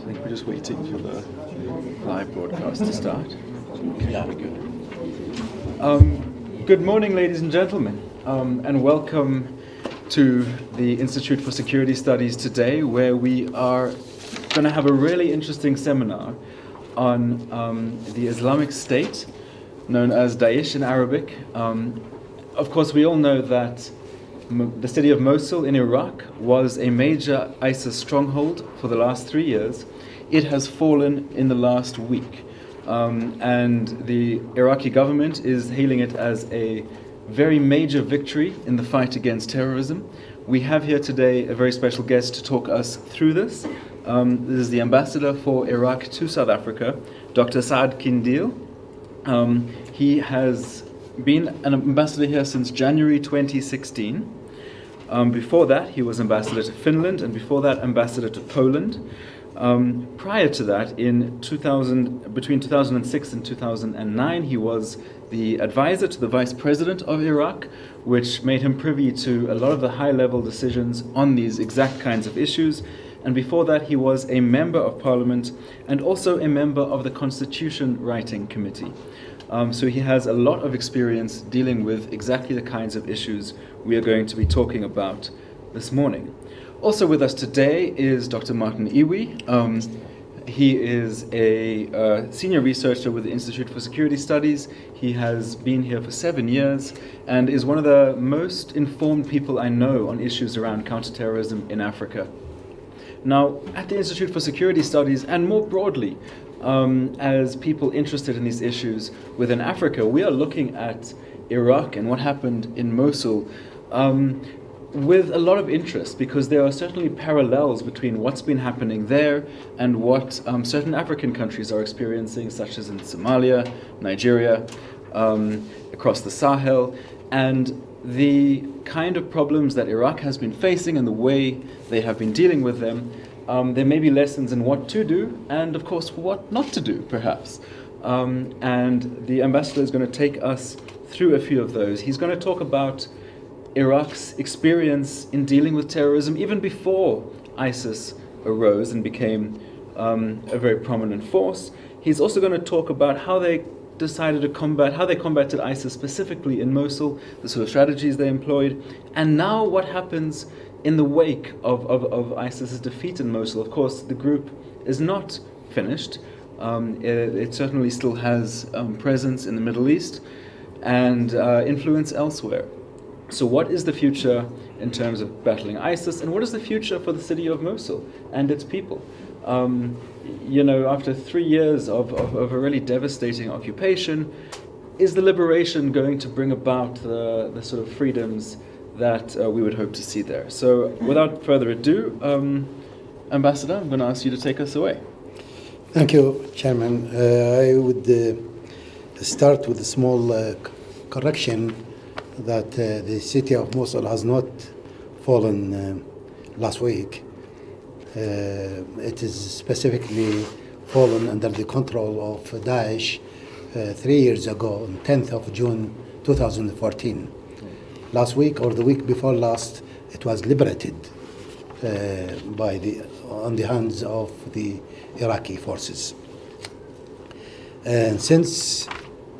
I think we're just waiting for the live broadcast to start. Okay, Yeah. we're good. Good morning, ladies and gentlemen, and welcome to the Institute for Security Studies today, where we are going to have a really interesting seminar on the Islamic State, known as Daesh in Arabic. Of course, we all know that the city of Mosul in Iraq was a major ISIS stronghold for the last 3 years. It has fallen in the last week. And the Iraqi government is hailing it as a very major victory in the fight against terrorism. We have here today a very special guest to talk us through this. This is the ambassador for Iraq to South Africa, Dr. Saad Kindeel. He has been an ambassador here since January 2016. Before that, he was ambassador to Finland, and before that, ambassador to Poland. Prior to that, between 2006 and 2009, he was the advisor to the vice president of Iraq, which made him privy to a lot of the high-level decisions on these exact kinds of issues. And before that, he was a member of parliament and also a member of the Constitution Writing Committee. So he has a lot of experience dealing with exactly the kinds of issues we are going to be talking about this morning. Also with us today is Dr. Martin Iwi. He is a senior researcher with the Institute for Security Studies. He has been here for 7 years and is one of the most informed people I know on issues around counter-terrorism in Africa. Now, at the Institute for Security Studies, and more broadly, as people interested in these issues within Africa, we are looking at Iraq and what happened in Mosul with a lot of interest, because there are certainly parallels between what's been happening there and what certain African countries are experiencing, such as in Somalia, Nigeria, across the Sahel, and the kind of problems that Iraq has been facing and the way they have been dealing with them. There may be lessons in what to do and, of course, what not to do, perhaps. And the ambassador is going to take us through a few of those. He's going to talk about Iraq's experience in dealing with terrorism even before ISIS arose and became a very prominent force. He's also going to talk about how they combated ISIS specifically in Mosul, the sort of strategies they employed, and now what happens in the wake of ISIS's defeat in Mosul. Of course, the group is not finished. It certainly still has presence in the Middle East and influence elsewhere. So what is the future in terms of battling ISIS, and what is the future for the city of Mosul and its people? After 3 years of a really devastating occupation, is the liberation going to bring about the sort of freedoms that we would hope to see there? So without further ado, Ambassador, I'm going to ask you to take us away. Thank you, Chairman. I would start with a small correction that the city of Mosul has not fallen last week. It is specifically fallen under the control of Daesh 3 years ago, on 10th of June 2014. Last week or the week before last, it was liberated on the hands of the Iraqi forces. And since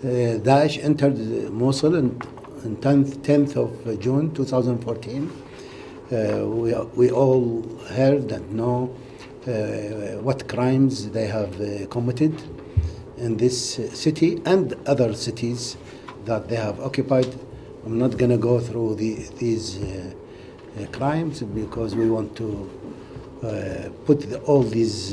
Daesh entered Mosul on 10th of June 2014, we all heard and know what crimes they have committed in this city and other cities that they have occupied. I'm not going to go through these crimes because we want to put all these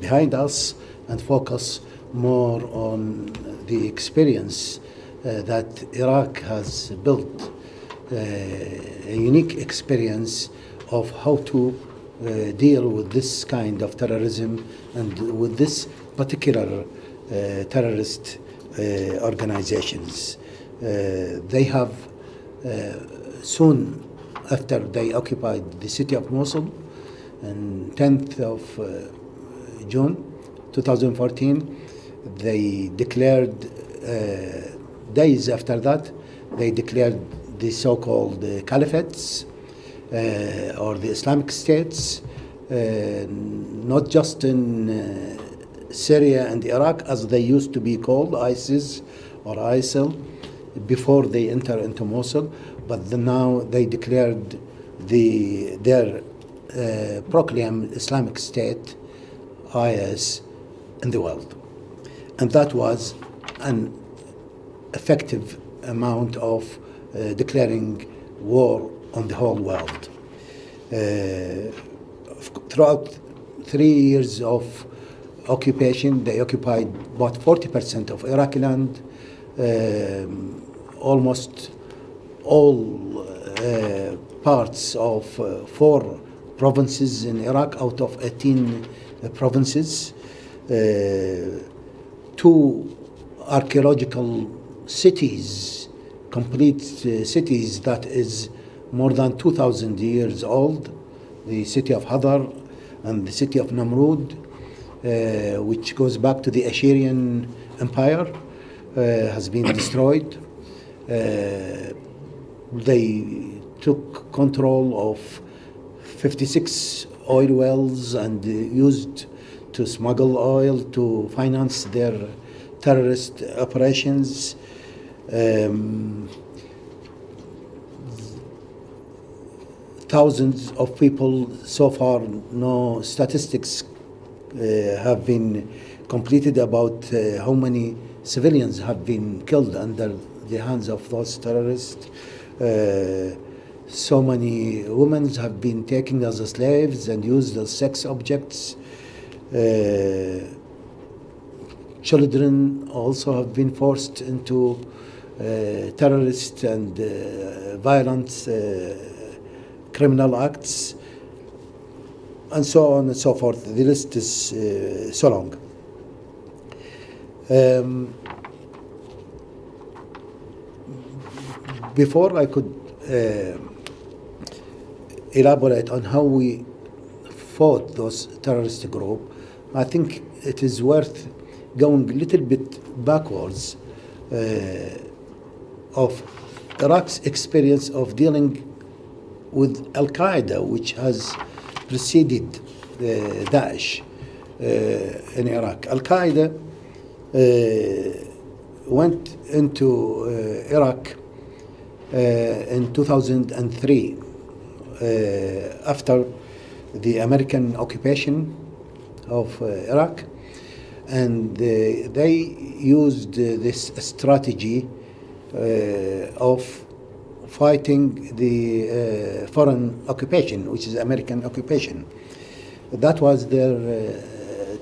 behind us and focus more on the experience that Iraq has built, a unique experience of how to deal with this kind of terrorism and with this particular terrorist organizations. They have soon after they occupied the city of Mosul on 10th of June 2014, they declared, days after that, they declared the so-called caliphates or the Islamic states not just in Syria and Iraq, as they used to be called, ISIS or ISIL, before they enter into Mosul, but now they declared their proclaimed Islamic State, IS, in the world. And that was an effective amount of declaring war on the whole world. Throughout 3 years of occupation, they occupied about 40% of Iraqi land, almost all parts of 4 provinces in Iraq out of 18 provinces, 2 archaeological cities, complete cities that is more than 2,000 years old, the city of Hadar and the city of Namrud, which goes back to the Assyrian Empire, has been destroyed. They took control of 56 oil wells and used to smuggle oil to finance their terrorist operations. Thousands of people, so far no statistics have been completed about how many civilians have been killed under the hands of those terrorists. So many women have been taken as slaves and used as sex objects. Children also have been forced into terrorist and violent criminal acts, and so on and so forth. The list is so long. Before I could elaborate on how we fought those terrorist groups, I think it is worth going a little bit backwards of Iraq's experience of dealing with Al-Qaeda, which has preceded Daesh in Iraq. Al-Qaeda went into Iraq in 2003 after the American occupation of Iraq, and they used this strategy of fighting the foreign occupation, which is American occupation. That was their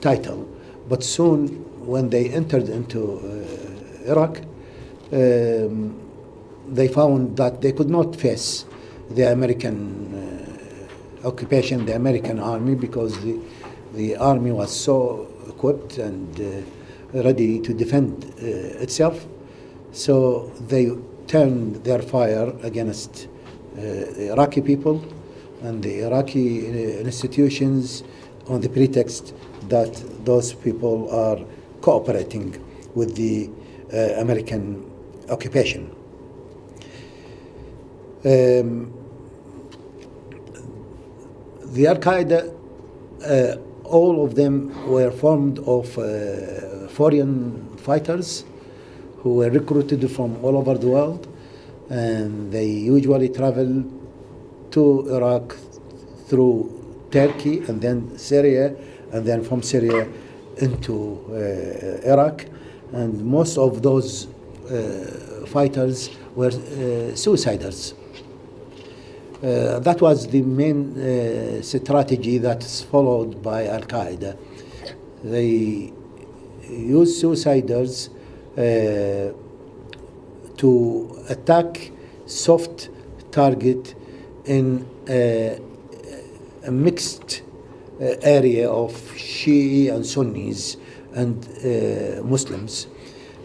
title. But soon, when they entered into Iraq, they found that they could not face the American occupation, the American army, because the army was so equipped and ready to defend itself. So they turned their fire against the Iraqi people and the Iraqi institutions on the pretext that those people are cooperating with the American occupation. The Al-Qaeda, all of them were formed of foreign fighters who were recruited from all over the world, and they usually travel to Iraq through Turkey and then Syria, and then from Syria into Iraq. And most of those fighters were suiciders. That was the main strategy that's followed by Al-Qaeda. They use suiciders to attack soft target in a mixed area of Shia and Sunnis and Muslims,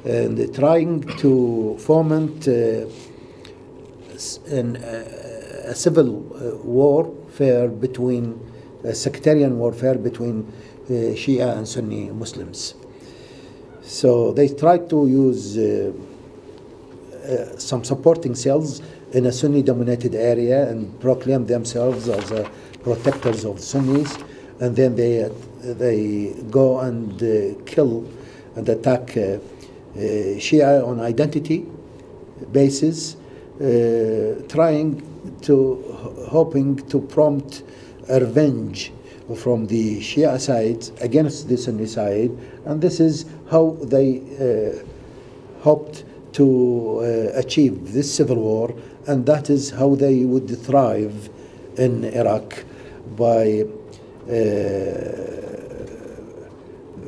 and trying to foment a civil warfare between sectarian warfare between Shia and Sunni Muslims. So they tried to use some supporting cells in a Sunni-dominated area and proclaim themselves as protectors of Sunnis, and then they go and kill and attack Shia on identity basis, hoping to prompt a revenge from the Shia side against the Sunni side, and this is how they hoped to achieve this civil war, and that is how they would thrive in Iraq, by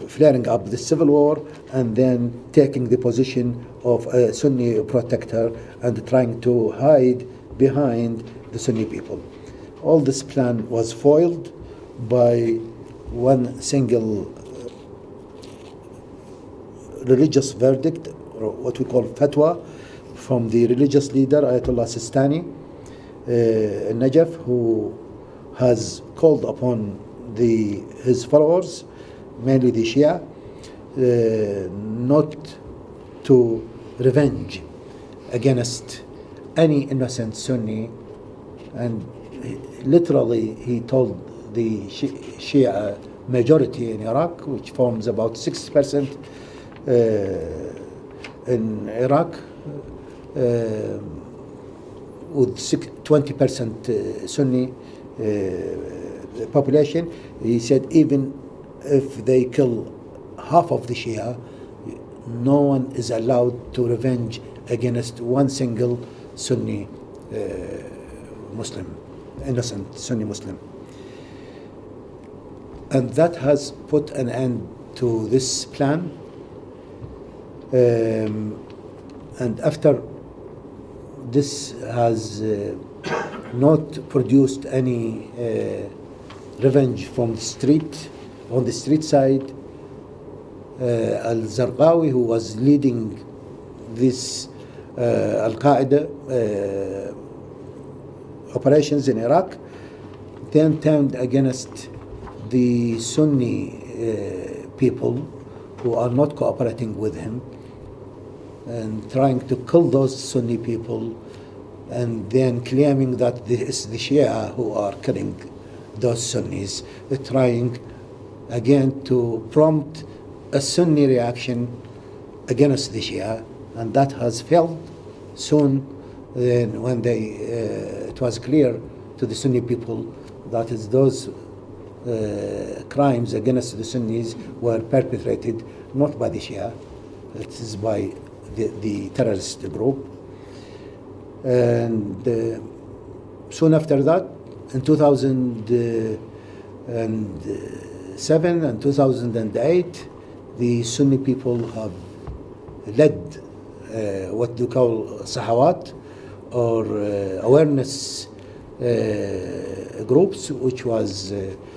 flaring up the civil war and then taking the position of a Sunni protector and trying to hide behind the Sunni people. All this plan was foiled by one single religious verdict, or what we call fatwa, from the religious leader Ayatollah Sistani in Najaf, who has called upon his followers, mainly the Shia, not to revenge against any innocent Sunni, and literally he told the Shia majority in Iraq, which forms about 60% in Iraq, with 20% Sunni population. He said even if they kill half of the Shia, no one is allowed to revenge against one single Sunni Muslim, innocent Sunni Muslim. And that has put an end to this plan. And after this has not produced any revenge from the street, on the street side, Al-Zarqawi, who was leading this Al-Qaeda operations in Iraq, then turned against the Sunni people who are not cooperating with him, and trying to kill those Sunni people, and then claiming that it's the Shia who are killing those Sunnis, trying again to prompt a Sunni reaction against the Shia, and that has failed. Soon, then, when it was clear to the Sunni people that is those crimes against the Sunnis were perpetrated not by the Shia, it is by the terrorist group. And soon after that, in 2007 and 2008, the Sunni people have led what they call sahawat, or awareness groups, which was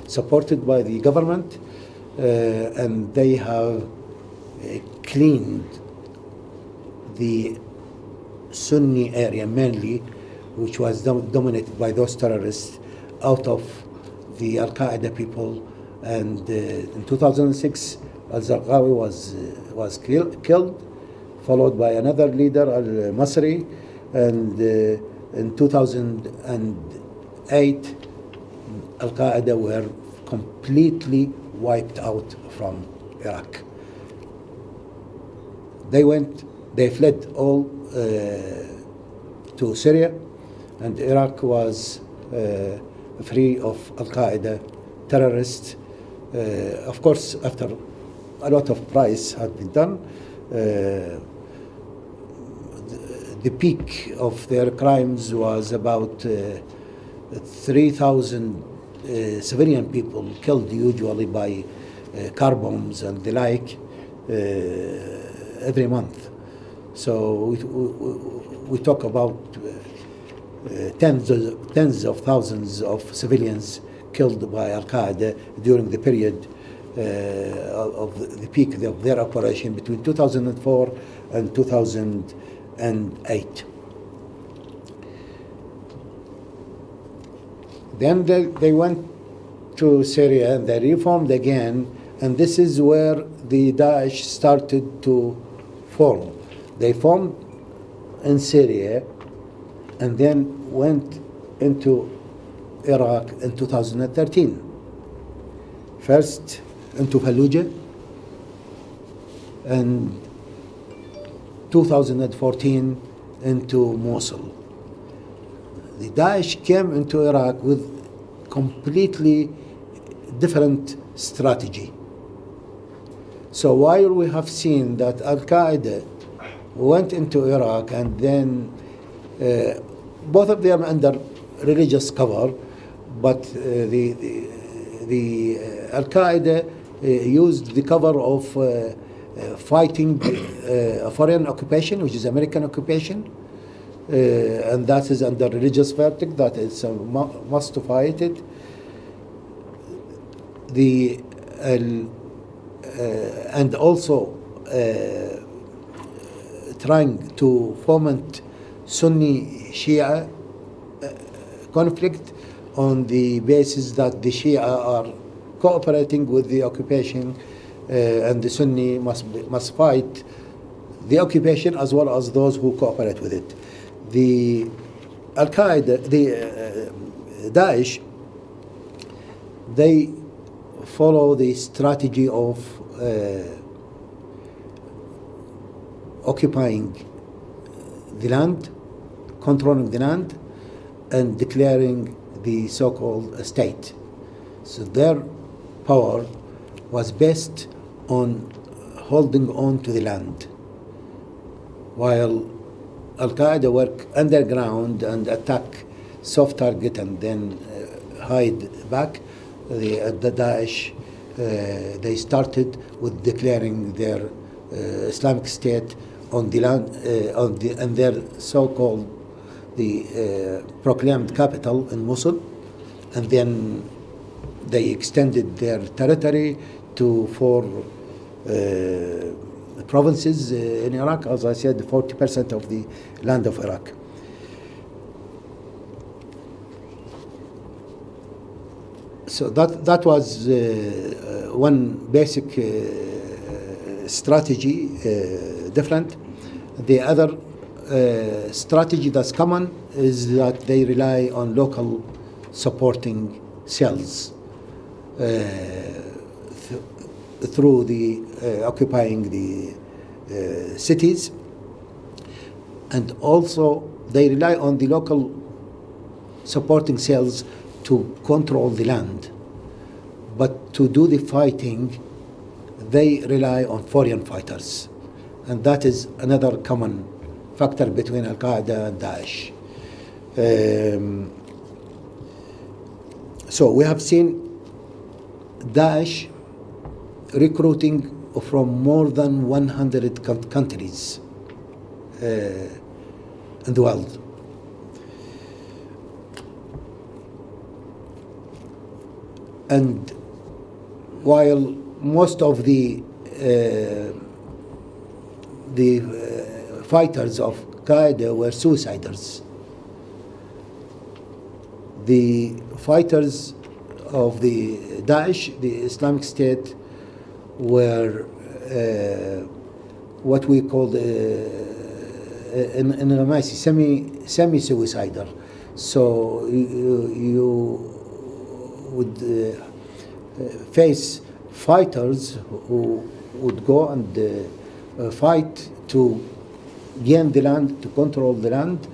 supported by the government, and they have cleaned the Sunni area mainly, which was dominated by those terrorists, out of the Al-Qaeda people. And in 2006, Al-Zarqawi was killed, followed by another leader, Al-Masri, and in 2008, Al-Qaeda were completely wiped out from Iraq. They fled all to Syria, and Iraq was free of Al-Qaeda terrorists. Of course, after a lot of price had been done, the peak of their crimes was about 3,000 civilian people killed, usually by car bombs and the like, every month. So we talk about tens of thousands of civilians killed by Al-Qaeda during the period of the peak of their operation between 2004 and 2008. Then they went to Syria and they reformed again, and this is where the Daesh started to form. They formed in Syria, and then went into Iraq in 2013. First into Fallujah, and 2014 into Mosul. The Daesh came into Iraq with completely different strategy. So while we have seen that Al-Qaeda went into Iraq and then both of them under religious cover, but the Al-Qaeda used the cover of fighting a foreign occupation, which is American occupation, and that is under religious verdict, that is must to fight it. And also trying to foment Sunni Shia conflict on the basis that the Shia are cooperating with the occupation, and the Sunni must fight the occupation as well as those who cooperate with it. The Al-Qaeda, the Daesh, they follow the strategy of occupying the land, controlling the land, and declaring the so-called state. So their power was based on holding on to the land, while Al-Qaeda work underground and attack soft target and then hide back. The Daesh, they started with declaring their Islamic State on the land, and their so-called proclaimed capital in Mosul, and then they extended their territory to 4 provinces in Iraq. As I said, 40% of the land of Iraq. So that was one basic strategy, different. The other strategy that's common is that they rely on local supporting cells through the occupying the cities, and also they rely on the local supporting cells to control the land. But to do the fighting, they rely on foreign fighters, and that is another common factor between Al-Qaeda and Daesh. So we have seen Daesh recruiting from more than 100 countries in the world. And while most of the fighters of Qaeda were suiciders, the fighters of the Daesh, the Islamic State, were what we call in Ramasi semi-suicidal. So you would face fighters who would go and fight to gain the land, to control the land,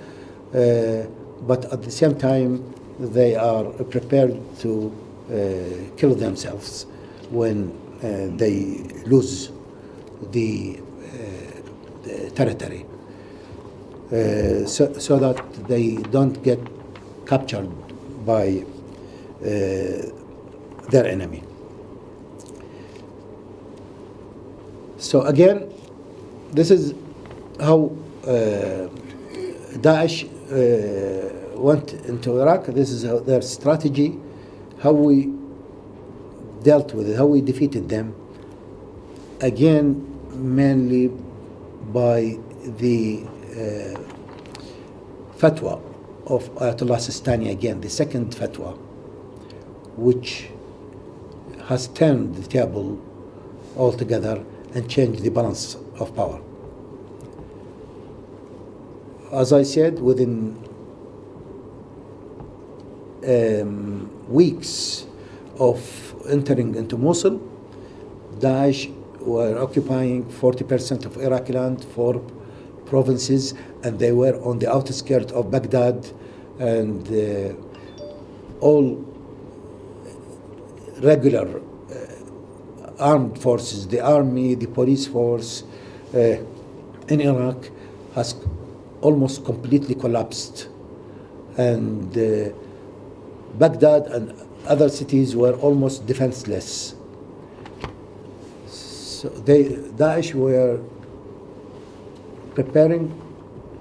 but at the same time they are prepared to kill themselves when they lose the territory, so that they don't get captured by their enemy. So again, this is how Daesh went into Iraq. This is their strategy, how we dealt with it, how we defeated them. Again, mainly by the fatwa of Ayatollah Sistani, again, the second fatwa, which has turned the table altogether and changed the balance of power. As I said, within weeks of entering into Mosul, Daesh were occupying 40% of Iraqi land, 4 provinces, and they were on the outskirts of Baghdad, and all regular armed forces, the army, the police force in Iraq has almost completely collapsed. And Baghdad and other cities were almost defenseless. So Daesh were preparing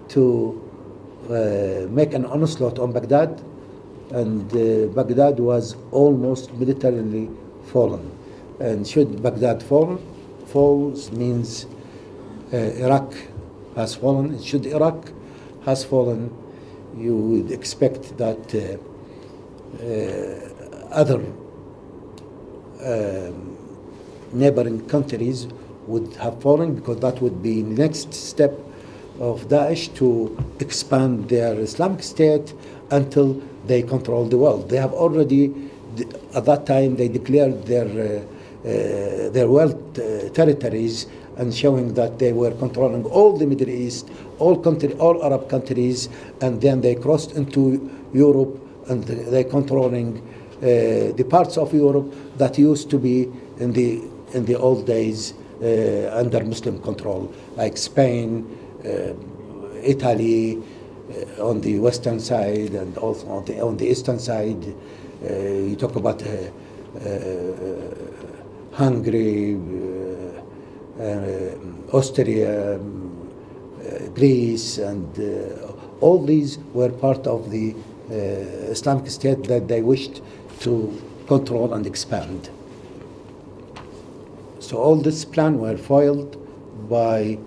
to make an onslaught on Baghdad, and Baghdad was almost militarily fallen. And should Baghdad falls means Iraq has fallen. Should Iraq has fallen, you would expect that other neighboring countries would have fallen, because that would be the next step of Daesh to expand their Islamic State until they control the world. They have already, at that time, they declared their world territories, and showing that they were controlling all the Middle East, all Arab countries, and then they crossed into Europe, and they're controlling the parts of Europe that used to be in the old days under Muslim control, like Spain, Italy, on the western side, and also on the eastern side. You talk about Hungary, Austria, Greece, and all these were part of the Islamic State that they wished to control and expand. So all this plan were foiled by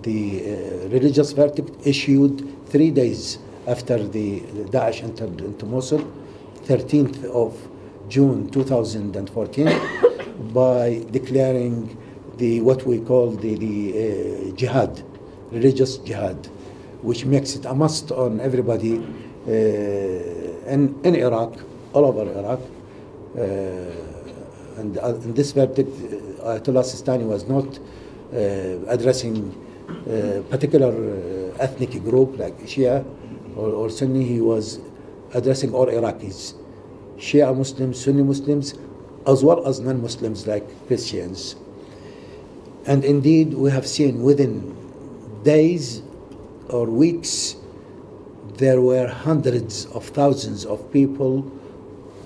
the religious verdict issued 3 days after the Daesh entered into Mosul, 13th of June 2014, by declaring what we call the jihad, religious jihad, which makes it a must on everybody in Iraq, all over Iraq. And in this verdict, Ayatollah Sistani was not addressing a particular ethnic group like Shia or Sunni. He was addressing all Iraqis, Shia Muslims, Sunni Muslims, as well as non-Muslims like Christians. And indeed, we have seen within days or weeks, there were hundreds of thousands of people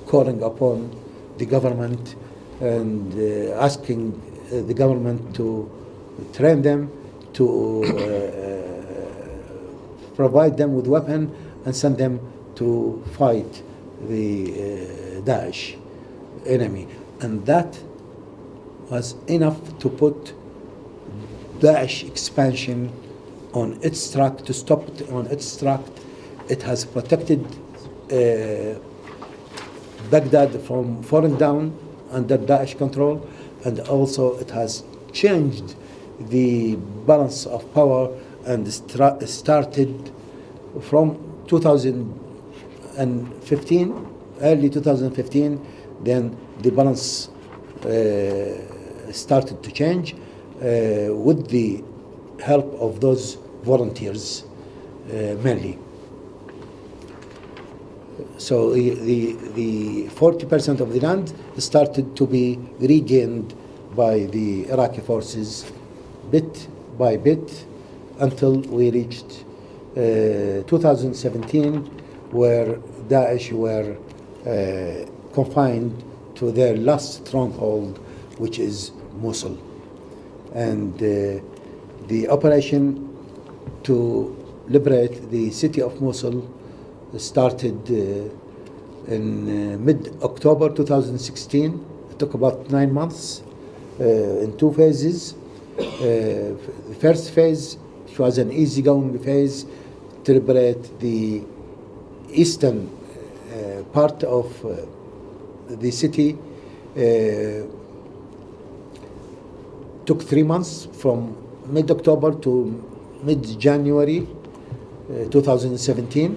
calling upon the government and asking the government to train them, to provide them with weapons and send them to fight the Daesh enemy. And that was enough to put Daesh expansion on its track, to stop it on its track. It has protected Baghdad from falling down under Daesh control, and also it has changed the balance of power and started from 2015, early 2015, then the balance started to change with the help of those volunteers mainly. So the 40% of the land started to be regained by the Iraqi forces bit by bit until we reached 2017, where Daesh were confined to their last stronghold, which is Mosul. And the operation to liberate the city of Mosul started in mid-October 2016. It took about 9 months in 2 phases. The first phase, which was an easygoing phase to liberate the eastern part of the city, took 3 months from mid-October to mid-January 2017.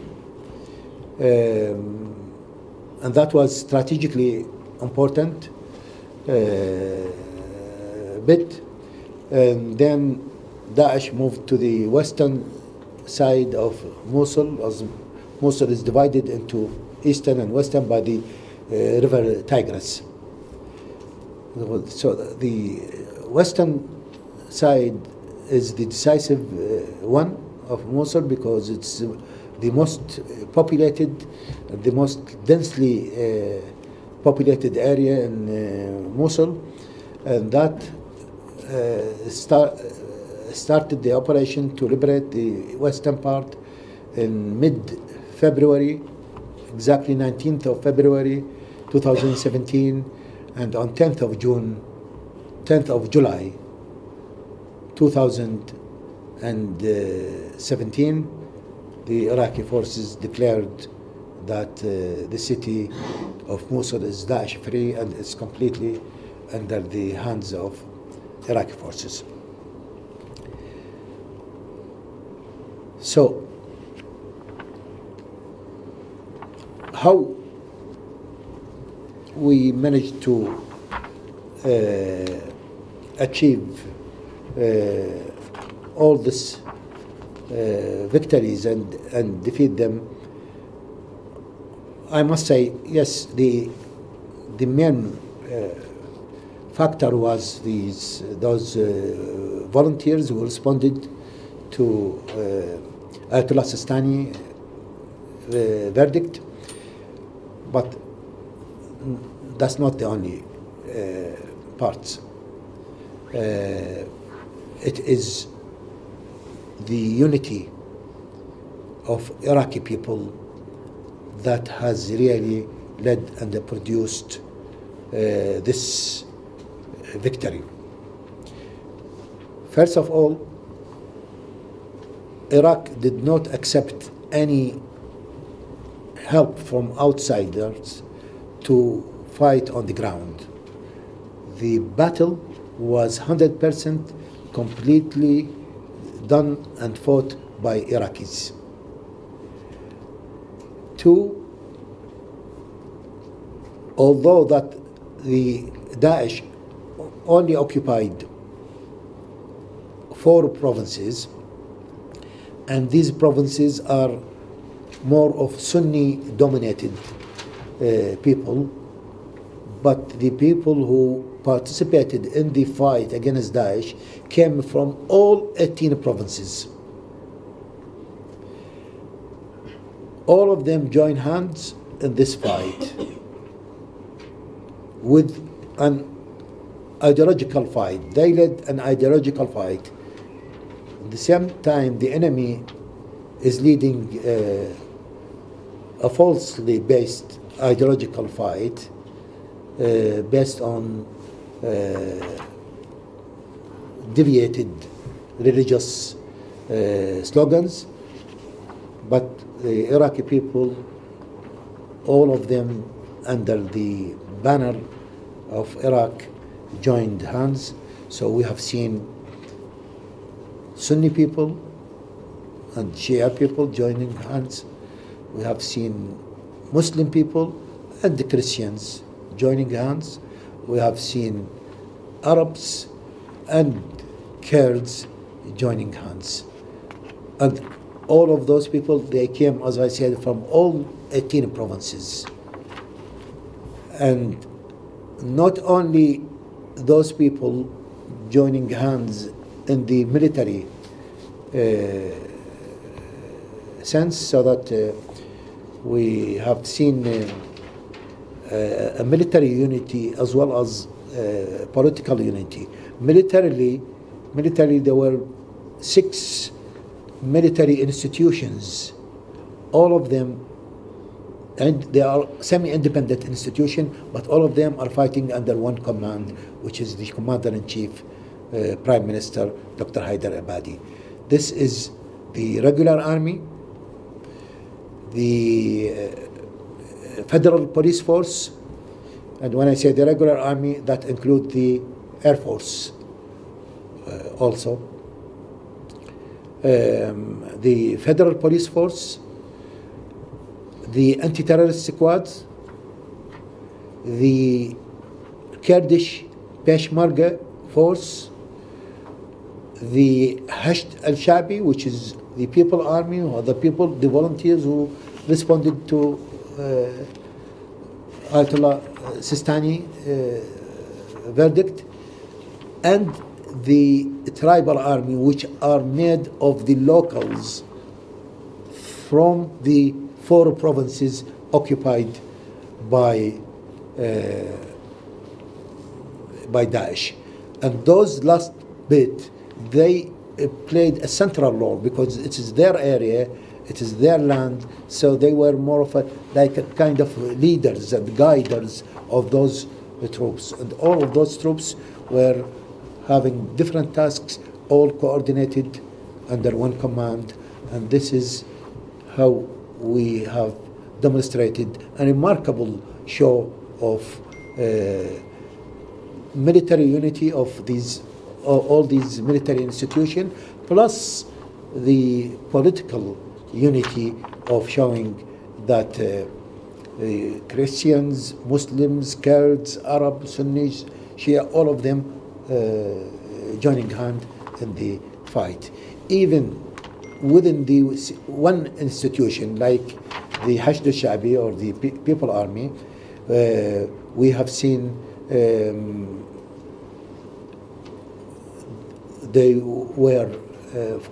and that was strategically important bit. And then Daesh moved to the western side of Mosul, as Mosul is divided into eastern and western by the river Tigris. So the western side is the decisive one of Mosul because it's the most populated, the most densely populated area in Mosul, and that started the operation to liberate the western part in mid-February, exactly 19th of February 2017, and on 10th of July 2017, the Iraqi forces declared that the city of Mosul is Daesh free and is completely under the hands of Iraqi forces. So, how we managed to achieve all these victories and defeat them, I must say, yes, the main factor was those volunteers who responded to Ayatollah Sistani verdict, but that's not the only part. It is the unity of Iraqi people that has really led and produced this victory. First of all, Iraq did not accept any help from outsiders to fight on the ground. The battle was 100% completely done and fought by Iraqis. Two, although that the Daesh only occupied 4 provinces, and these provinces are more of Sunni-dominated people, but the people who participated in the fight against Daesh came from all 18 provinces. All of them joined hands in this fight with an ideological fight. They led an ideological fight. At the same time, the enemy is leading a falsely based ideological fight based on deviated religious slogans, but the Iraqi people, all of them under the banner of Iraq, joined hands. So we have seen Sunni people and Shia people joining hands. We have seen Muslim people and the Christians joining hands. We have seen Arabs and Kurds joining hands. And all of those people, they came, as I said, from all 18 provinces. And not only those people joining hands in the military sense, so that we have seen a military unity as well as political unity. Militarily, there were 6 military institutions, all of them, and they are semi-independent institutions, but all of them are fighting under one command, which is the Commander-in-Chief, Prime Minister Dr. Haider Abadi. This is the regular army, the Federal Police Force, and when I say the regular army, that includes the Air Force also. The Federal Police Force, the anti-terrorist squads, the Kurdish Peshmerga force, the Hashd al-Shabi, which is the people army, or the volunteers who responded to Ayatollah Sistani verdict, and the tribal army, which are made of the locals from the 4 provinces occupied by Daesh. And those last bit, they played a central role because it is their area, it is their land, so they were more of a kind of leaders and guiders of those troops. And all of those troops were having different tasks, all coordinated under one command. And this is how we have demonstrated a remarkable show of military unity of all these military institutions, plus the political unity of showing that Christians, Muslims, Kurds, Arabs, Sunnis, Shia, all of them joining hand in the fight. Even within the one institution like the Hashd al-Shabi or the People Army, we have seen they were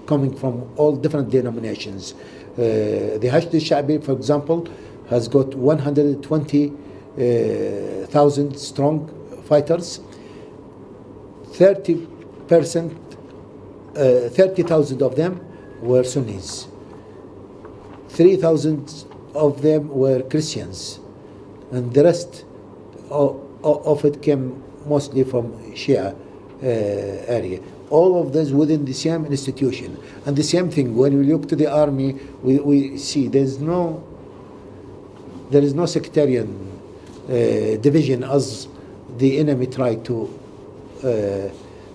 coming from all different denominations. The Hashd al-Shabi, for example, has got 120,000 strong fighters. 30,000 of them were Sunnis. 3,000 of them were Christians, and the rest of it came mostly from Shia area. All of this within the same institution. And the same thing, when we look to the army, we see there is no sectarian division as the enemy tried to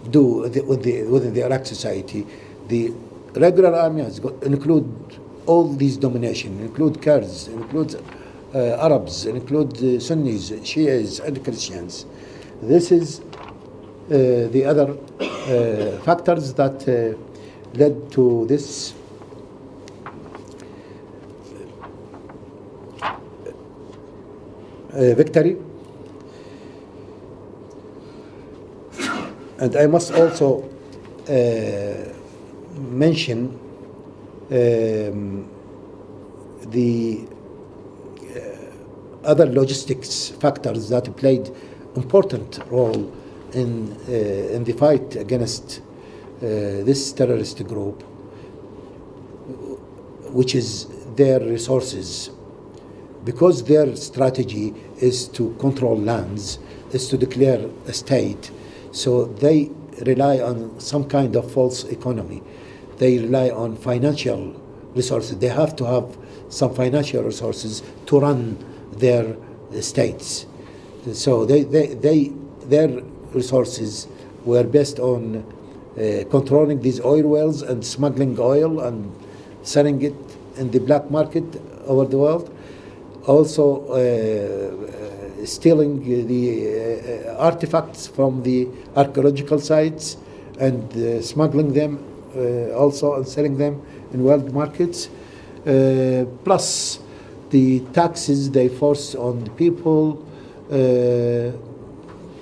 do within the Iraq society. The regular army has include all these dominations, include Kurds, include Arabs, include Sunnis, Shias, and Christians. This is the other factors that led to this victory. And I must also mention the other logistics factors that played important role in the fight against this terrorist group, which is their resources. Because their strategy is to control lands, is to declare a state, so they rely on some kind of false economy. They rely on financial resources. They have to have some financial resources to run their states. So their resources were based on controlling these oil wells and smuggling oil and selling it in the black market over the world. Also stealing the artifacts from the archaeological sites and smuggling them also and selling them in world markets. Plus the taxes they force on the people,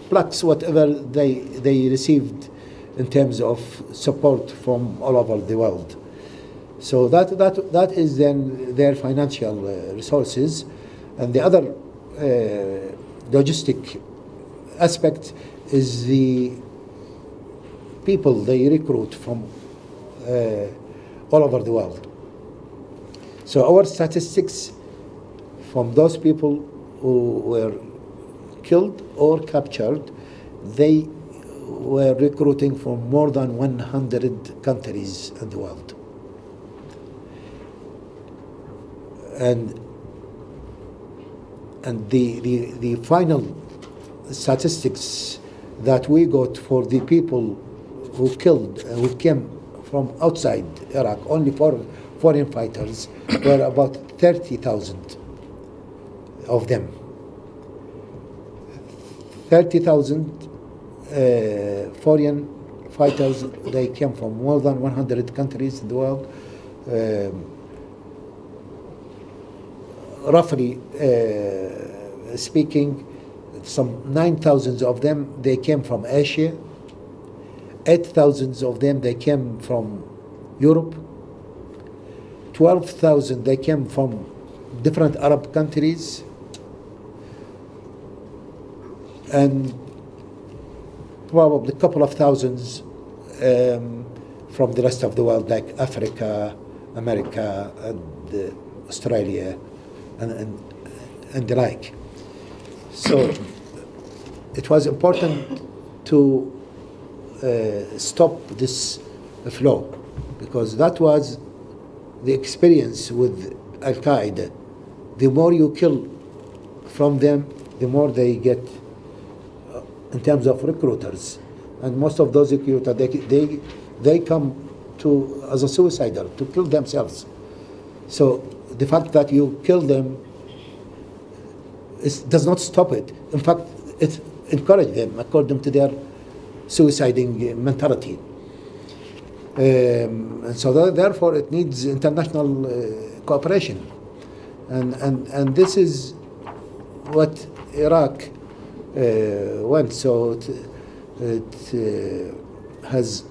plus whatever they received in terms of support from all over the world. So that is then their financial resources. And the other logistic aspect is the people they recruit from all over the world. So our statistics from those people who were killed or captured, they were recruiting from more than 100 countries in the world. And the final statistics that we got for the people who killed, who came from outside Iraq, only for foreign fighters, were about 30,000 of them. 30,000 foreign fighters. They came from more than 100 countries in the world. Roughly speaking, some 9,000 of them, they came from Asia. 8,000 of them, they came from Europe. 12,000, they came from different Arab countries. And probably a couple of thousands from the rest of the world, like Africa, America, and Australia, and the like. So it was important to stop this flow, because that was the experience with Al-Qaeda. The more you kill from them, the more they get in terms of recruiters. And most of those recruiters, they come to as a suicidal, to kill themselves. So the fact that you kill them does not stop it. In fact, it encourages them according to their suiciding mentality. And so therefore it needs international cooperation. And this is what Iraq went. So it has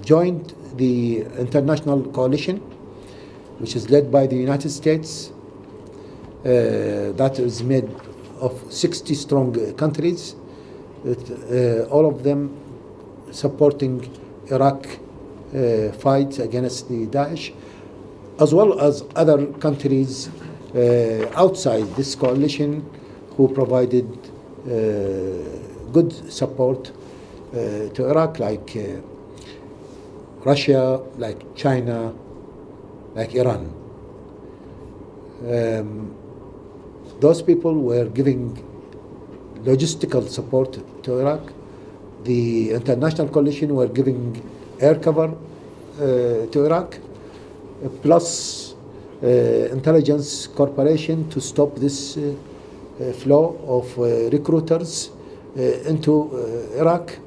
joined the international coalition, which is led by the United States. That is made of 60 strong countries, all of them supporting Iraq fight against the Daesh, as well as other countries outside this coalition who provided good support to Iraq, like Russia, like China, like Iran. Those people were giving logistical support to Iraq. The international coalition were giving air cover to Iraq, plus intelligence cooperation to stop this flow of recruiters into Iraq,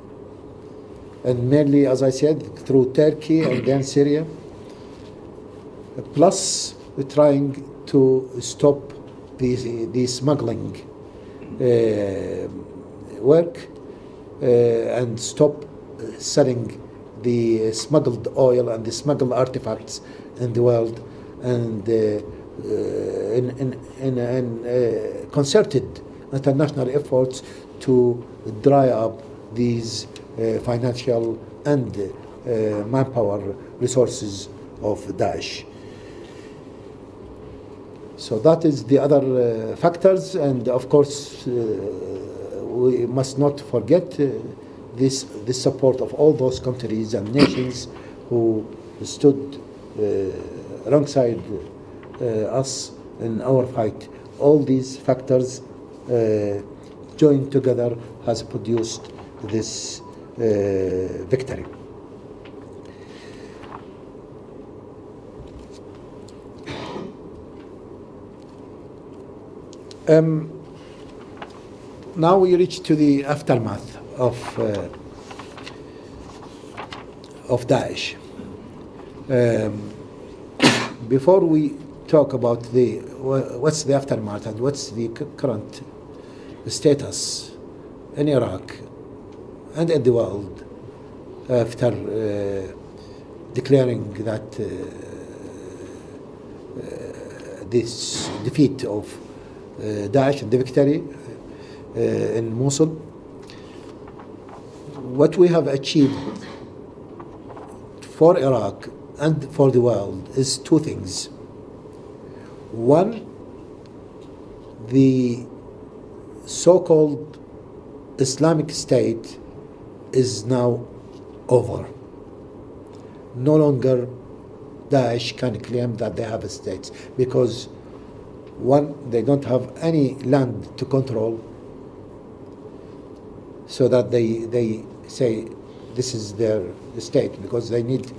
and mainly, as I said, through Turkey and then Syria, plus trying to stop the smuggling work and stop selling the smuggled oil and the smuggled artifacts in the world, and in concerted international efforts to dry up these financial and manpower resources of Daesh. So that is the other factors, and of course we must not forget this support of all those countries and nations who stood alongside us in our fight. All these factors joined together has produced this victory. Now we reach to the aftermath of Daesh. Before we talk about what's the aftermath and what's the current status in Iraq and in the world after declaring that this defeat of Daesh and the victory in Mosul, what we have achieved for Iraq and for the world is two things. One, the so-called Islamic State is now over. No longer Daesh can claim that they have a state, because one, they don't have any land to control, so that they say this is their state, because they need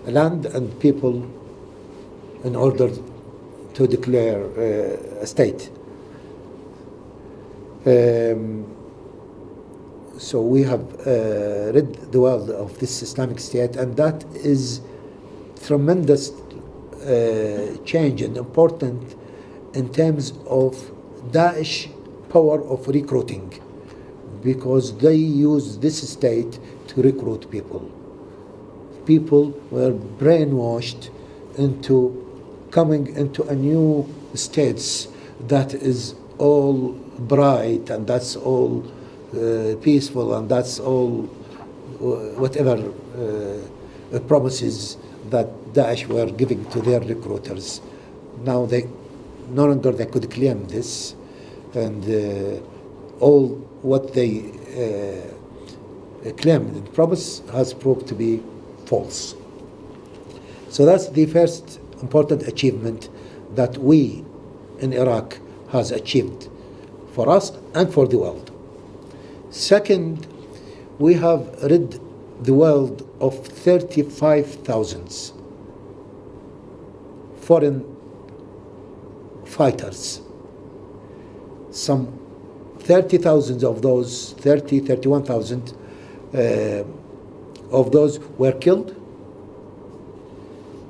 land and people in order to declare a state. Um, so we have rid the world of this Islamic State, and that is tremendous change and important in terms of Daesh power of recruiting, because they use this state to recruit people. People were brainwashed into coming into a new states that is all bright and that's all peaceful and that's all whatever promises that Daesh were giving to their recruiters. Now they no longer they could claim this, and all what they claimed and promised has proved to be false. So that's the first important achievement that we in Iraq has achieved for us and for the world. Second, we have rid the world of 35,000 foreign fighters. Some 30,000 of those, 31,000 of those were killed.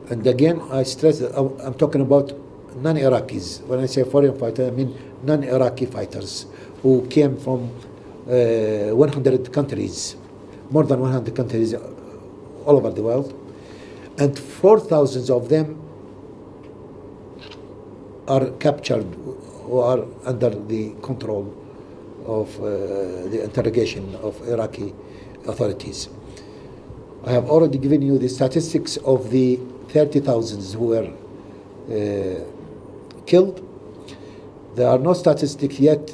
And again, I stress that I'm talking about non-Iraqis. When I say foreign fighters, I mean non-Iraqi fighters who came from 100 countries, more than 100 countries all over the world. And 4,000 of them are captured or are under the control of the interrogation of Iraqi authorities. I have already given you the statistics of the 30,000 who were killed. There are no statistics yet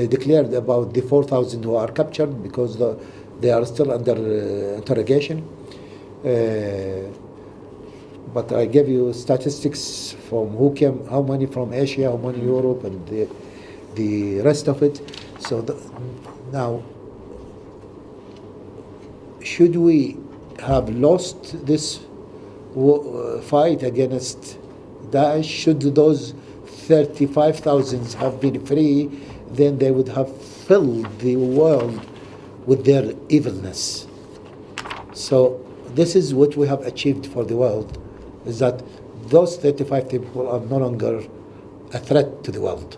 declared about the 4,000 who are captured because they are still under interrogation. But I gave you statistics from who came, how many from Asia, how many Europe, and the rest of it. So now, should we have lost this fight against Daesh? Should those 35,000 have been free, then they would have filled the world with their evilness. So this is what we have achieved for the world, is that those 35 people are no longer a threat to the world.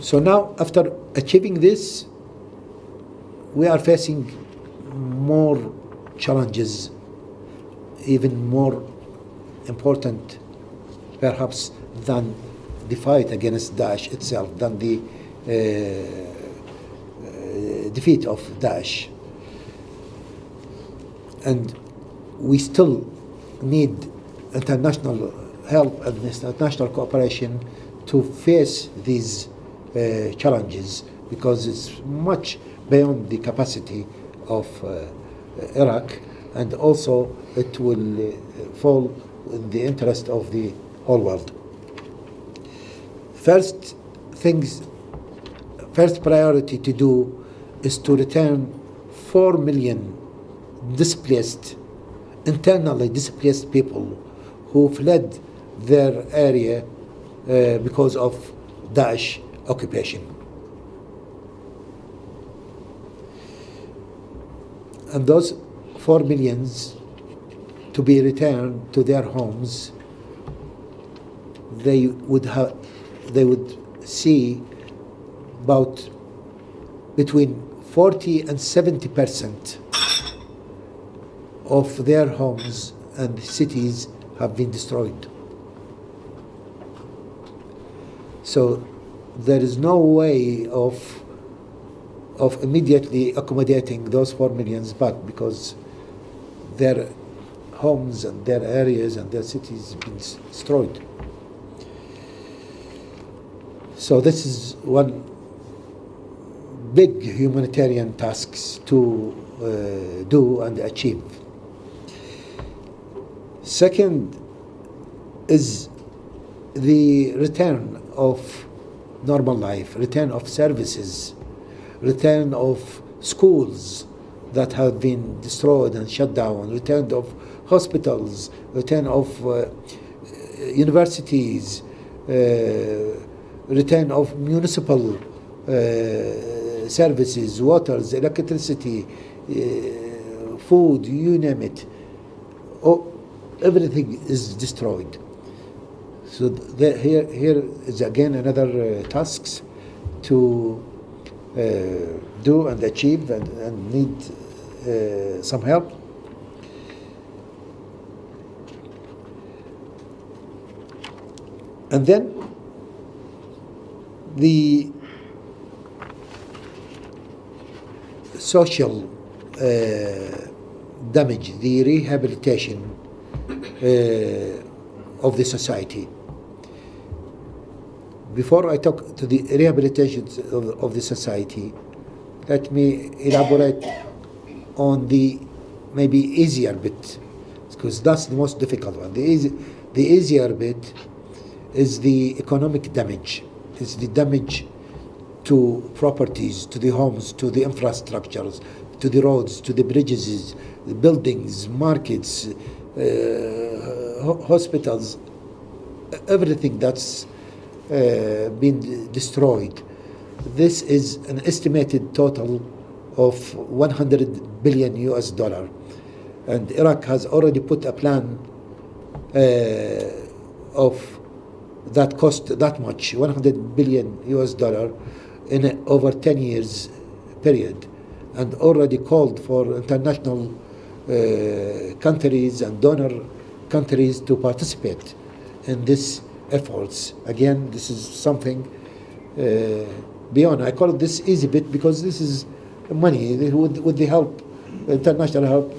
So now, after achieving this, we are facing more challenges, even more important, perhaps, than the fight against Daesh itself, than the defeat of Daesh. And we still need international help and international cooperation to face these challenges, because it's much beyond the capacity of Iraq, and also it will fall in the interest of the whole world. First priority to do is to return 4 million displaced, internally displaced people who fled their area because of Daesh occupation. And those 4 millions to be returned to their homes, they would see about between 40 and 70% of their homes and cities have been destroyed. So there is no way of immediately accommodating those 4 millions back, because their homes and their areas and their cities have been destroyed. So this is one big humanitarian task to do and achieve. Second is the return of normal life, return of services, return of schools, that have been destroyed and shut down, return of hospitals, return of universities, return of municipal services, waters, electricity, food, you name it. Everything is destroyed. So here is again another tasks to do and achieve and need some help. And then the social damage, the rehabilitation of the society. Before I talk to the rehabilitation of the society, let me elaborate on the maybe easier bit, because that's the most difficult one. The easier bit is the economic damage. It's the damage to properties, to the homes, to the infrastructures, to the roads, to the bridges, the buildings, markets, hospitals, everything that's been destroyed. This is an estimated total of 100 billion US dollar, and Iraq has already put a plan of that cost that much, 100 billion US dollar in a over 10 years period, and already called for international countries and donor countries to participate in this efforts. Again, this is something beyond. I call it this easy bit because this is money with the help, international help.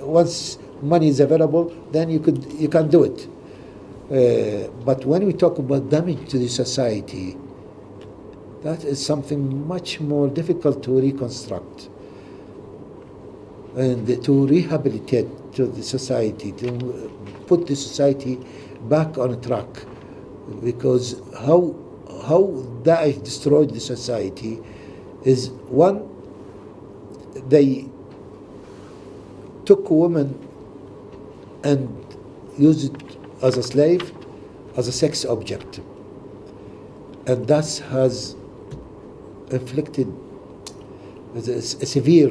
Once money is available, then you can do it. But when we talk about damage to the society, that is something much more difficult to reconstruct and to rehabilitate to the society, to put the society back on track. Because how Daesh destroyed the society is, one, they took women and used it as a slave, as a sex object, and thus has inflicted a severe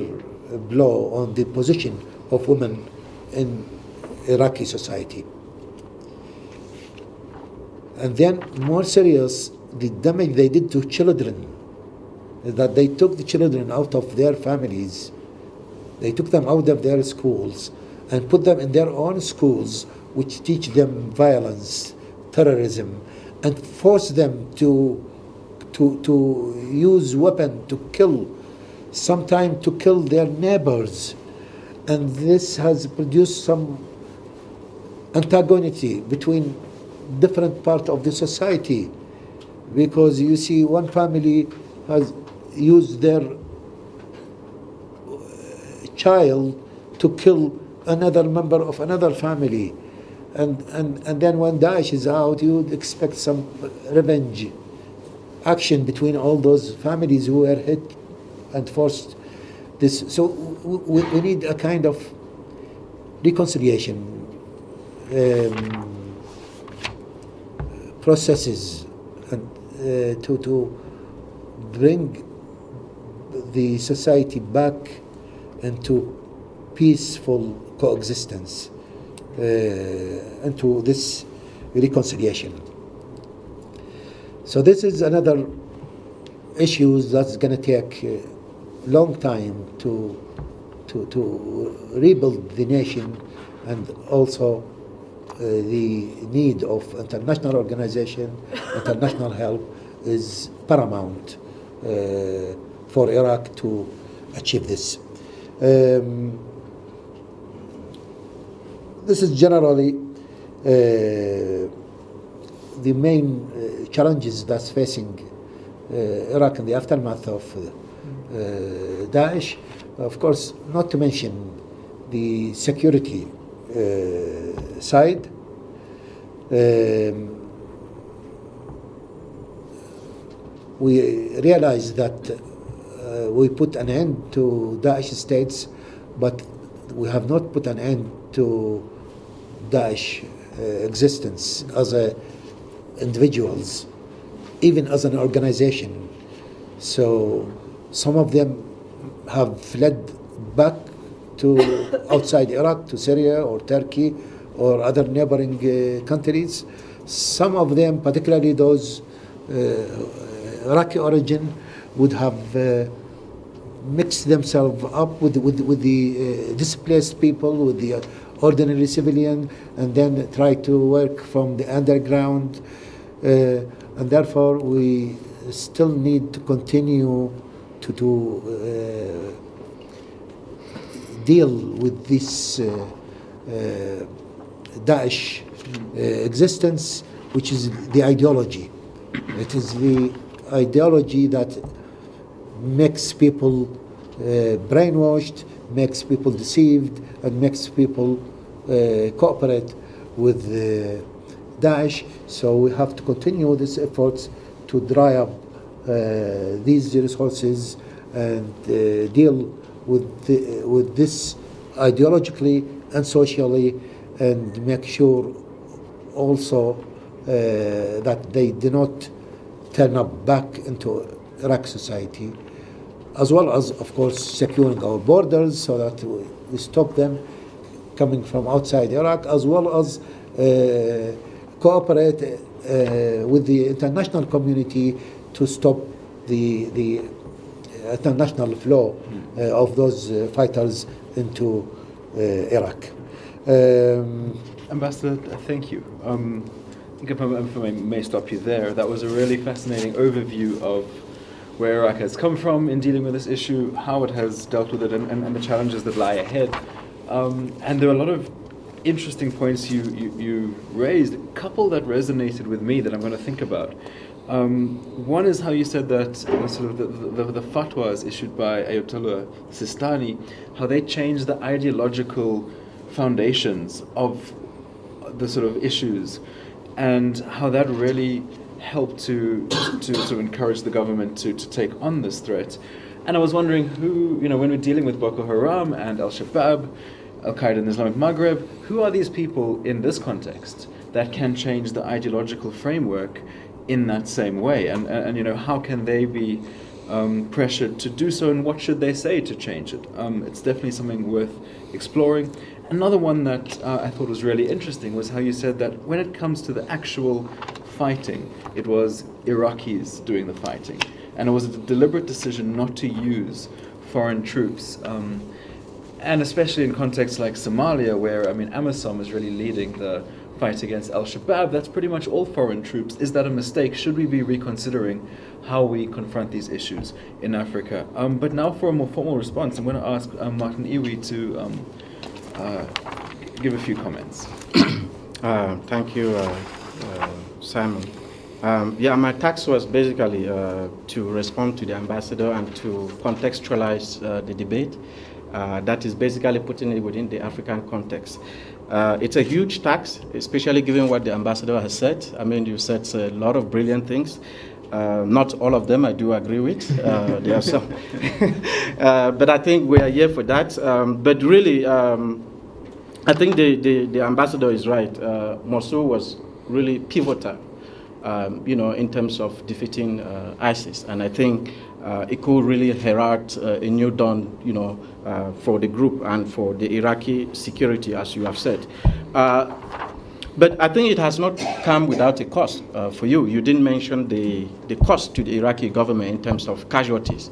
blow on the position of women in Iraqi society. And then, more serious, the damage they did to children, is that they took the children out of their families, they took them out of their schools and put them in their own schools, which teach them violence, terrorism, and force them to use weapon to kill, sometimes to kill their neighbors. And this has produced some antagonism between different parts of the society, because you see one family has used their child to kill another member of another family, and then when Daesh is out, you would expect some revenge action between all those families who were hit and forced this. So we need a kind of reconciliation processes and to bring the society back into peaceful coexistence, into this reconciliation. So this is another issue that's going to take a long time to rebuild the nation, and also the need of international organization, international help is paramount for Iraq to achieve this. This is generally the main challenges that's facing Iraq in the aftermath of Daesh. Of course, not to mention the security side. We realize that we put an end to Daesh states, but we have not put an end to Daesh existence as individuals, even as an organization. So some of them have fled back to outside Iraq, to Syria or Turkey or other neighboring countries. Some of them, particularly those Iraqi origin, would have mixed themselves up with the displaced people, with the ordinary civilian, and then try to work from the underground. And therefore, we still need to continue to deal with this Daesh existence, which is the ideology. It is the ideology that makes people brainwashed, makes people deceived, and makes people cooperate with Daesh. So we have to continue these efforts to dry up these resources and deal with this ideologically and socially, and make sure also that they do not turn up back into Iraq society, as well as, of course, securing our borders so that we stop them coming from outside Iraq, as well as cooperate with the international community to stop the international flow of those fighters into Iraq. Ambassador, thank you. I think if I may stop you there, that was a really fascinating overview of where Iraq has come from in dealing with this issue, how it has dealt with it, and the challenges that lie ahead. And there are a lot of interesting points you raised, a couple that resonated with me that I'm going to think about. One is how you said that sort of the fatwas issued by Ayatollah Sistani, how they changed the ideological foundations of the sort of issues, and how that really helped to sort of encourage the government to take on this threat. And I was wondering who, when we're dealing with Boko Haram and Al-Shabaab, Al-Qaeda in the Islamic Maghreb, who are these people in this context that can change the ideological framework in that same way? And how can they be pressured to do so, and what should they say to change it? It's definitely something worth exploring. Another one that I thought was really interesting was how you said that when it comes to the actual fighting, it was Iraqis doing the fighting, and it was a deliberate decision not to use foreign troops. And especially in contexts like Somalia, where, AMISOM is really leading the fight against Al-Shabaab, that's pretty much all foreign troops. Is that a mistake? Should we be reconsidering how we confront these issues in Africa? But now for a more formal response, I'm going to ask Martin Iwi to give a few comments. Thank you, Simon. My task was basically to respond to the ambassador and to contextualize the debate. That is basically putting it within the African context. It's a huge task, especially given what the ambassador has said. You said a lot of brilliant things. Not all of them I do agree with. There are some. But I think we are here for that. But really, I think the ambassador is right. Mosul was really pivotal, in terms of defeating ISIS. And I think it could really herald a new dawn, for the group and for the Iraqi security, as you have said. But I think it has not come without a cost for you. You didn't mention the cost to the Iraqi government in terms of casualties,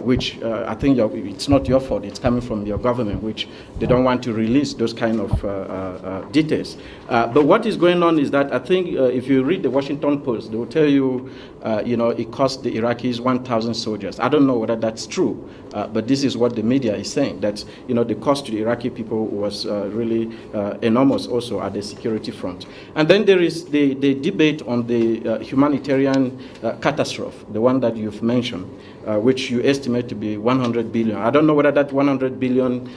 which I think it's not your fault. It's coming from your government, which they don't want to release those kind of details. But what is going on is that I think if you read the Washington Post, they will tell you, it cost the Iraqis 1,000 soldiers. I don't know whether that's true, but this is what the media is saying, that the cost to the Iraqi people was really enormous also at the security front. And then there is the debate on the humanitarian catastrophe, the one that you've mentioned, which you estimate to be 100 billion. I don't know whether that 100 billion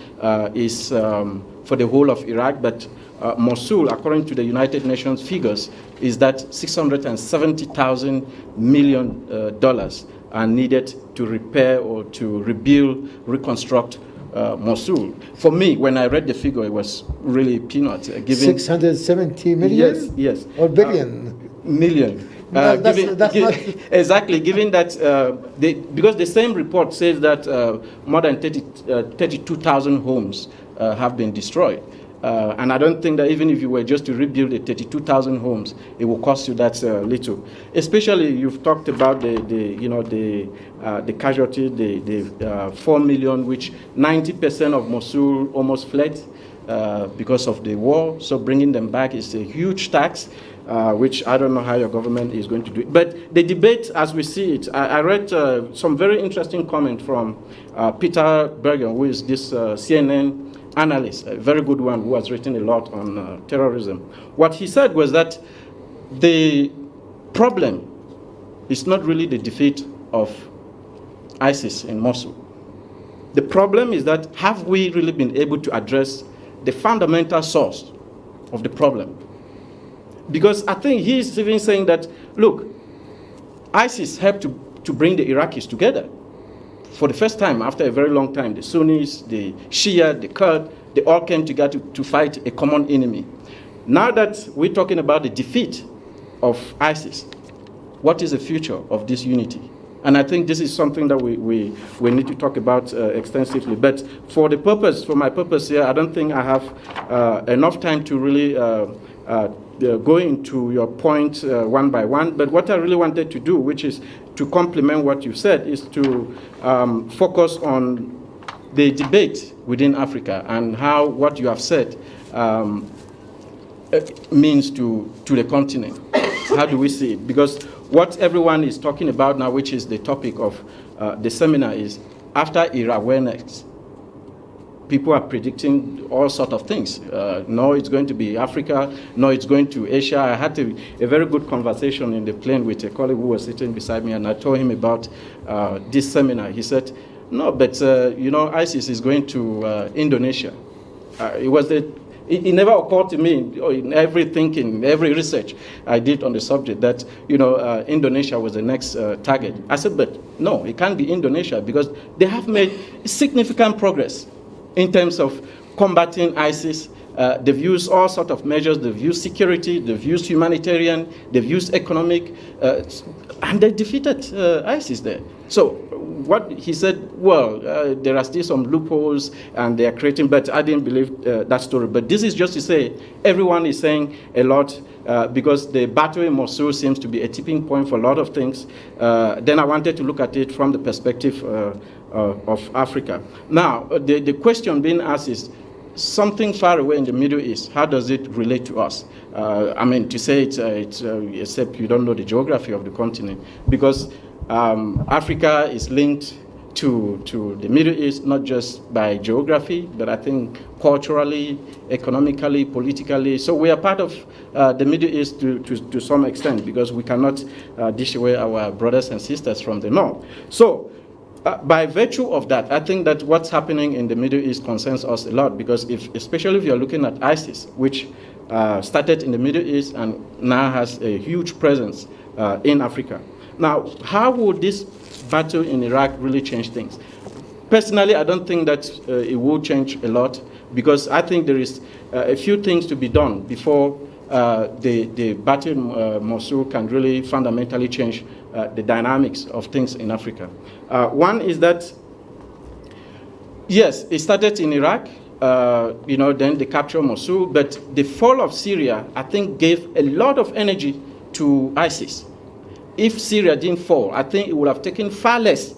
is for the whole of Iraq, but Mosul, according to the United Nations figures, is that $670,000 million are needed to repair or to rebuild, reconstruct Mosul. For me, when I read the figure, it was really peanuts. Given 670 million? Yes. Or billion? Million. No, that's not... Exactly, given that, because the same report says that more than 32,000 homes have been destroyed. And I don't think that even if you were just to rebuild the 32,000 homes, it will cost you that little. Especially, you've talked about the casualties, the 4 million, which 90% of Mosul almost fled because of the war. So bringing them back is a huge tax, which I don't know how your government is going to do. But the debate, as we see it, I read some very interesting comment from Peter Bergen, who is this CNN analyst, a very good one who has written a lot on terrorism. What he said was that the problem is not really the defeat of ISIS in Mosul. The problem is that have we really been able to address the fundamental source of the problem? Because I think he's even saying that, look, ISIS helped to bring the Iraqis together. For the first time, after a very long time, the Sunnis, the Shia, the Kurd, they all came together to fight a common enemy. Now that we're talking about the defeat of ISIS, what is the future of this unity? And I think this is something that we need to talk about extensively. But for my purpose here, I don't think I have enough time to really go into your point one by one. But what I really wanted to do, which is to complement what you said, is to focus on the debate within Africa and how what you have said means to the continent. How do we see it? Because what everyone is talking about now, which is the topic of the seminar, is after Iraq awareness, people are predicting all sorts of things. No, it's going to be Africa. No, it's going to Asia. I had a very good conversation in the plane with a colleague who was sitting beside me, and I told him about this seminar. He said, no, but ISIS is going to Indonesia. It never occurred to me in every thinking, every research I did on the subject that Indonesia was the next target. I said, but no, it can't be Indonesia because they have made significant progress in terms of combating ISIS. They've used all sorts of measures. They've used security. They've used humanitarian. They've used economic, and they defeated ISIS there. So what he said, well, there are still some loopholes, and they are creating, but I didn't believe that story. But this is just to say, everyone is saying a lot because the battle in Mosul seems to be a tipping point for a lot of things. Then I wanted to look at it from the perspective of Africa. Now, the question being asked is, something far away in the Middle East, how does it relate to us? I mean, to say it's except you don't know the geography of the continent, because Africa is linked to the Middle East, not just by geography, but I think culturally, economically, politically. So we are part of the Middle East to some extent, because we cannot dish away our brothers and sisters from the north. So by virtue of that, I think that what's happening in the Middle East concerns us a lot, because especially if you're looking at ISIS, which started in the Middle East and now has a huge presence in Africa. Now, how would this battle in Iraq really change things? Personally, I don't think that it will change a lot, because I think there is a few things to be done before the battle in Mosul can really fundamentally change the dynamics of things in Africa. One is that, yes, it started in Iraq, then the capture of Mosul, but the fall of Syria, I think, gave a lot of energy to ISIS. If Syria didn't fall, I think it would have taken far less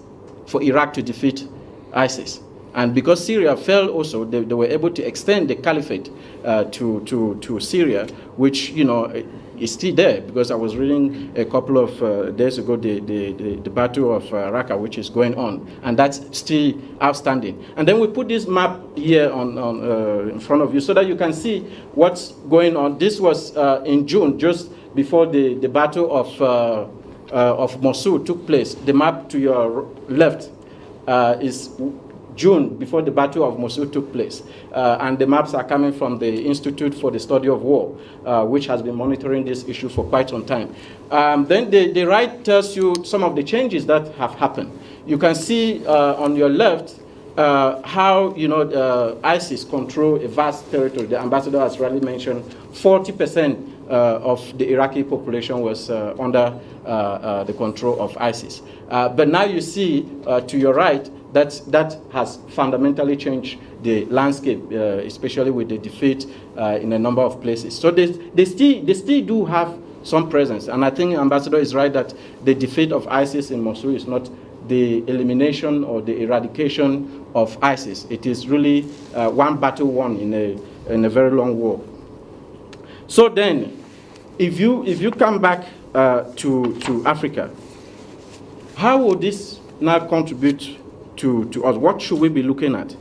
for Iraq to defeat ISIS. And because Syria fell also, they were able to extend the caliphate to Syria, which, is still there, because I was reading a couple of days ago the Battle of Raqqa, which is going on, and that's still outstanding. And then we put this map here in front of you so that you can see what's going on. This was in June, just before the Battle of Mosul took place. The map to your left is June, before the Battle of Mosul took place. And the maps are coming from the Institute for the Study of War, which has been monitoring this issue for quite some time. Then the right tells you some of the changes that have happened. You can see on your left how ISIS control a vast territory. The ambassador has rightly mentioned 40% of the Iraqi population was under the control of ISIS. But now you see to your right that has fundamentally changed the landscape, especially with the defeat in a number of places. So they still do have some presence. And I think Ambassador is right that the defeat of ISIS in Mosul is not the elimination or the eradication of ISIS. It is really one battle won in a very long war. So then, if you come back to Africa, how will this now contribute to us? What should we be looking at?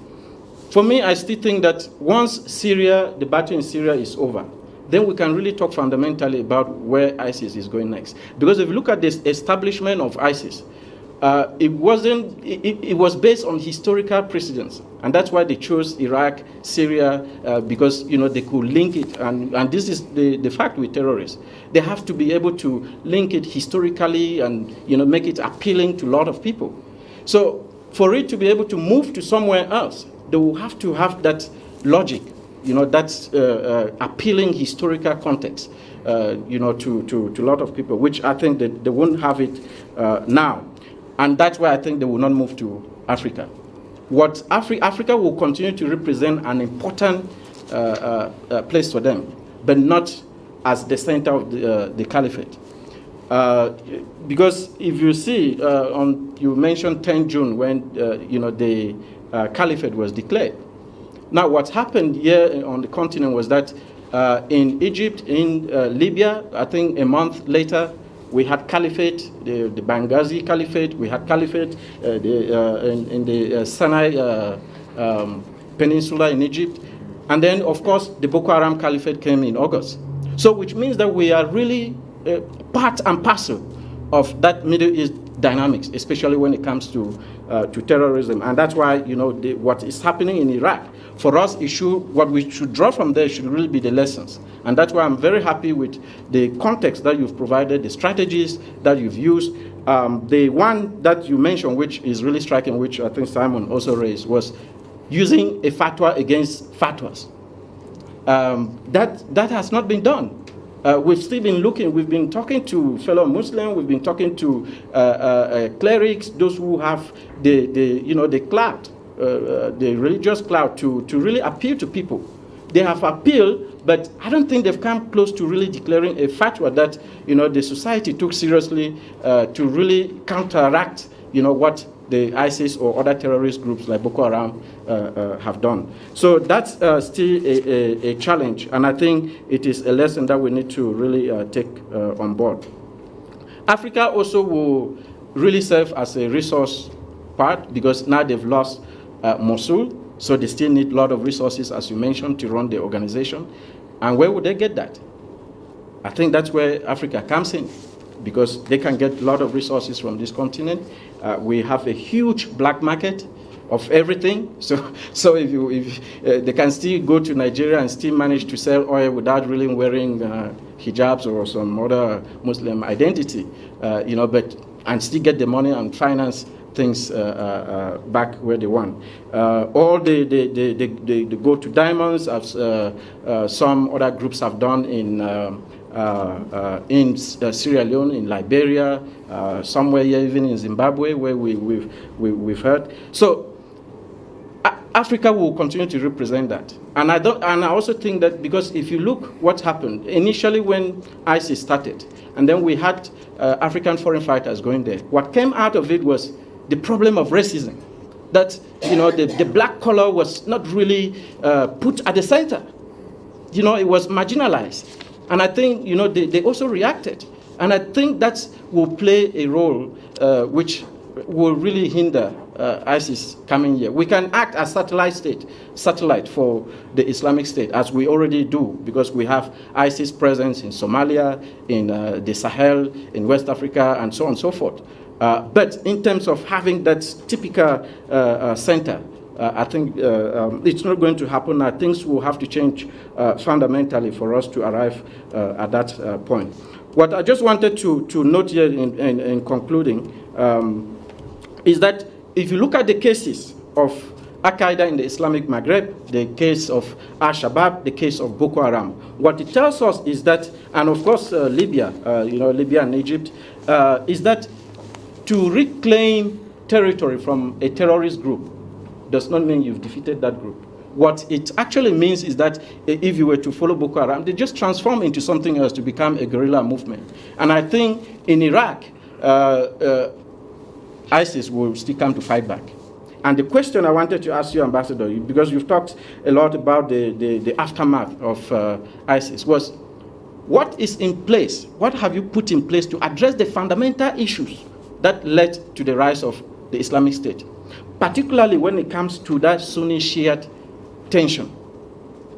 For me, I still think that once the battle in Syria is over, then we can really talk fundamentally about where ISIS is going next. Because if you look at this establishment of ISIS, it was based on historical precedents, and that's why they chose Iraq, Syria, because they could link it, and this is the fact with terrorists. They have to be able to link it historically and make it appealing to a lot of people. So for it to be able to move to somewhere else, they will have to have that logic, that's appealing historical context, to a lot of people, which I think that they won't have it now. And that's why I think they will not move to Africa. What Africa will continue to represent an important place for them, but not as the center of the caliphate. Because if you see, you mentioned 10 June when the caliphate was declared. Now, what happened here on the continent was that in Egypt, in Libya, I think a month later, we had caliphate, the Benghazi caliphate. We had caliphate in the Sinai Peninsula in Egypt. And then, of course, the Boko Haram caliphate came in August. So which means that we are really part and parcel of that Middle East dynamics, especially when it comes to terrorism. And that's why, what is happening in Iraq, for us, what we should draw from there should really be the lessons. And that's why I'm very happy with the context that you've provided, the strategies that you've used. The one that you mentioned, which is really striking, which I think Simon also raised, was using a fatwa against fatwas. That has not been done. We've still been looking, we've been talking to fellow Muslims, we've been talking to clerics, those who have the clout, the religious clout to really appeal to people. They have appealed, but I don't think they've come close to really declaring a fatwa that the society took seriously to really counteract what the ISIS or other terrorist groups like Boko Haram have done. So that's still a challenge, and I think it is a lesson that we need to really take on board. Africa also will really serve as a resource part, because now they've lost Mosul, so they still need a lot of resources, as you mentioned, to run the organization. And where would they get that? I think that's where Africa comes in, because they can get a lot of resources from this continent. We have a huge black market of everything. So if they can still go to Nigeria and still manage to sell oil without really wearing hijabs or some other Muslim identity, and still get the money and finance things back where they want. Or they go to diamonds, as some other groups have done in Sierra Leone, in Liberia, somewhere here, even in Zimbabwe, where we've heard. So Africa will continue to represent that, and I also think that, because if you look what happened initially when ISIS started, and then we had African foreign fighters going there. What came out of it was the problem of racism, that the black color was not really put at the center. It was marginalized. And I think, they also reacted. And I think that will play a role which will really hinder ISIS coming here. We can act as satellite for the Islamic State, as we already do, because we have ISIS presence in Somalia, in the Sahel, in West Africa, and so on and so forth. But in terms of having that typical center, I think it's not going to happen now. Things will have to change fundamentally for us to arrive at that point. What I just wanted to note here in concluding is that if you look at the cases of Al-Qaeda in the Islamic Maghreb, the case of Al-Shabaab, the case of Boko Haram, what it tells us is that, and of course Libya, Libya and Egypt, is that to reclaim territory from a terrorist group does not mean you've defeated that group. What it actually means is that if you were to follow Boko Haram, they just transform into something else to become a guerrilla movement. And I think in Iraq, ISIS will still come to fight back. And the question I wanted to ask you, Ambassador, because you've talked a lot about the aftermath of ISIS, was what is in place, what have you put in place to address the fundamental issues that led to the rise of the Islamic State, particularly when it comes to that Sunni-Shiite tension?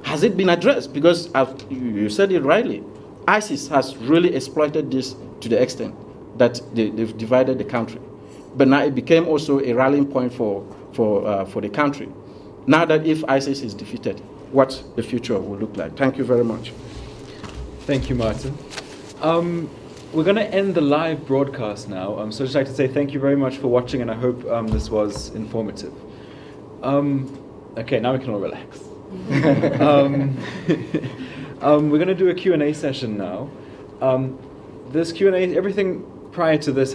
Has it been addressed? Because you said it rightly, ISIS has really exploited this to the extent that they've divided the country. But now it became also a rallying point for the country. Now that if ISIS is defeated, what the future will look like. Thank you very much. Thank you, Martin. We're going to end the live broadcast now. So I'd just like to say thank you very much for watching, and I hope this was informative. Okay, now we can all relax. We're going to do a Q&A session now. This Q&A, everything prior to this